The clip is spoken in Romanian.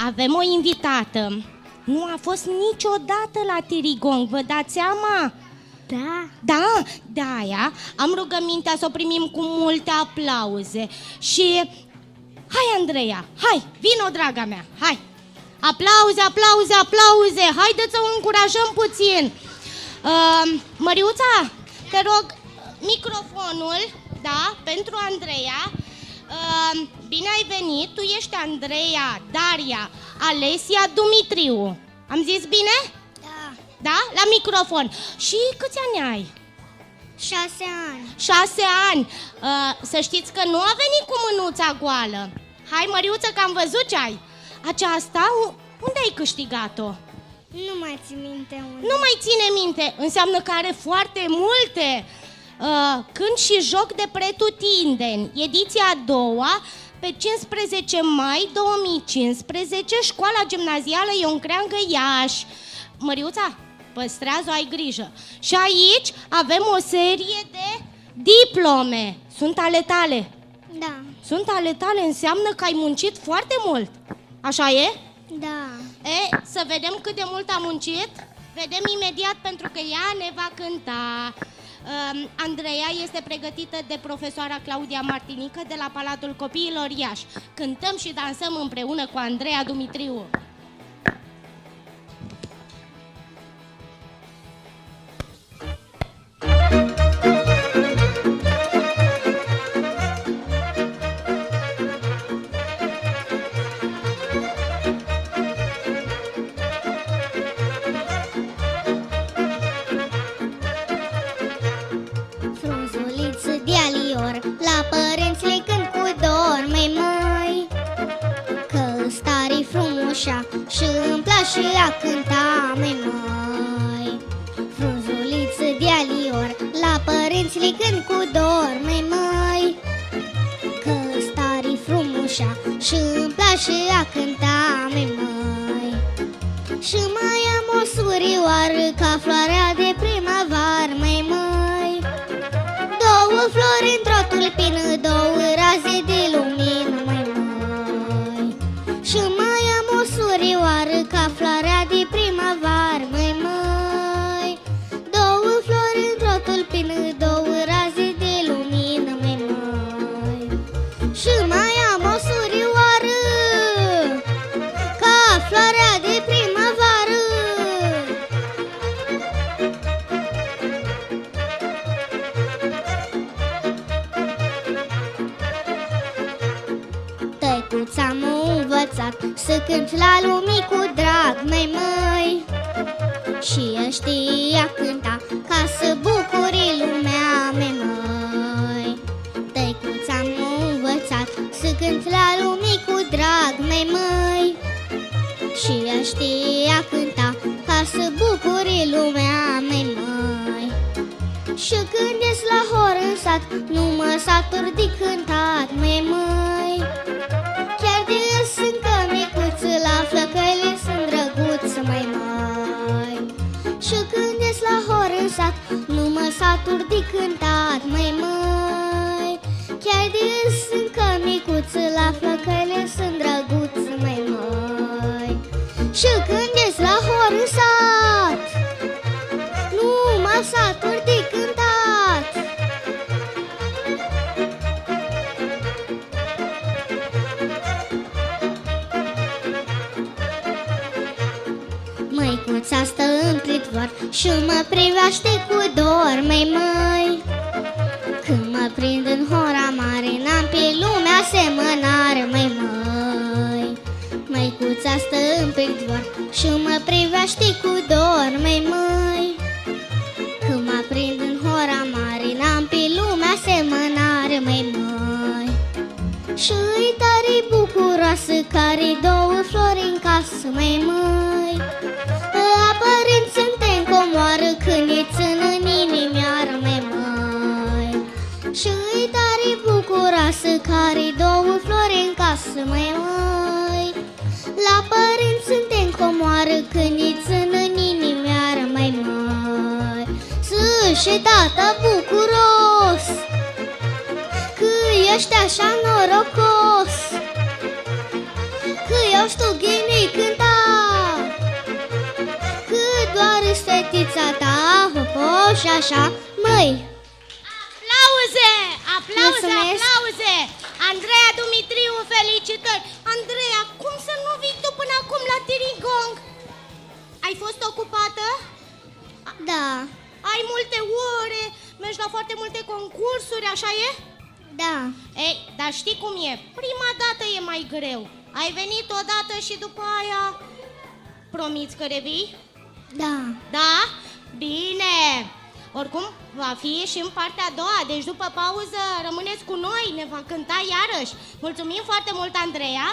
avem o invitată. Nu a fost niciodată la Tirigong, vă dați seama? Da. Da, de aia am rugămintea să o primim cu multe aplauze. Și... hai, Andreea, hai, vino, draga mea, hai. Aplauze, aplauze, aplauze. Haideți să o încurajăm puțin. Măriuța, te rog, microfonul, da, pentru Andreea. Bine ai venit, tu ești Andreea Daria Alesia Dumitriu. Am zis bine? Da. Da? La microfon. Și câți ani ai? 6 ani. 6 ani. Să știți că nu a venit cu mânuța goală. Hai, Măriuță, că am văzut ce ai. Aceasta, unde ai câștigat-o? Nu mai țin minte unde. Nu mai ține minte. Înseamnă că are foarte multe. Cânt și joc de pretutindeni. Ediția a doua, pe 15 mai 2015, Școala Gimnazială Ion Creangă, Iași. Măriuța, păstrează-o, ai grijă. Și aici avem o serie de diplome. Sunt ale tale. Da. Sunt ale tale, înseamnă că ai muncit foarte mult. Așa e? Da. Să vedem cât de mult a muncit. Vedem imediat, pentru că ea ne va cânta. Andreea este pregătită de profesoara Claudia Martinică de la Palatul Copiilor Iași. Cântăm și dansăm împreună cu Andreea Dumitriu. Și îmi place a cânta, măi. Frunzuliță de alior, la părinți le cânt cu dor, măi. Că stari frumușa și îmi place a cânta, măi. Și mai am o surioară ca floarea de primăvară, măi. Două flori într-o tulpină, două raze de lumină, măi. Și mai am o surioară ca floarea de primăvară, măi. Două flori într-o tulpină, două raze de lumină, măi. Și mai am o surioară ca floarea de primăvară. Tăicuța m-a învățat să cânt la lumii cu drag, măi. Și ea știa cânta ca să bucure lumea, măi. Tăicuța m-a învățat să cânt la lumii cu drag, măi. Și ea știa cânta ca să bucure lumea, măi. Și când ies la hor în sat, nu mă satur de cântat, măi. Chiar de sunt micuță, la flăcăile sunt drăguță, măi. Și când ies la hor în sat, nu mă satur de cântat, măi. Chiar de sunt micuță, la flăcăile sunt drăguță, măi. Și când ies la hor în sat, nu mă satur de cântat. Măicuța stă în plitvor și mă privește cu dor, măi. Când mă prind în hora mare, n-am pe lumea semănare, măi. Măicuța stă în plitvor și mă privește cu dor, măi. Când mă prind în hora mare, n-am pe lumea semănare, măi. Și-i tare bucuroasă care două flori în casă, măi. La părinți suntem comoară când e țână în inimioară, măi. Și-i tare bucuroasă care două flori în casă, măi. La părinți suntem comoară când e țână în inimioară, măi. Și tata bucuros că ești așa norocos, că eu știu ghinii și așa, măi. Aplauze! Aplauze, Mulțumesc. aplauze! Andreea Dumitriu, felicitări! Andreea, cum să nu vii tu până acum la Tirigong? Ai fost ocupată? Da, Ai multe ore, mergi la foarte multe concursuri, așa e? da, Ei, dar știi cum e? Prima dată e mai greu. Ai venit odată și după aia promiți că revii? da. Da? Bine! Oricum, va fi și în partea a doua, deci după pauză rămâneți cu noi, ne va cânta iarăși. Mulțumim foarte mult, Andreea!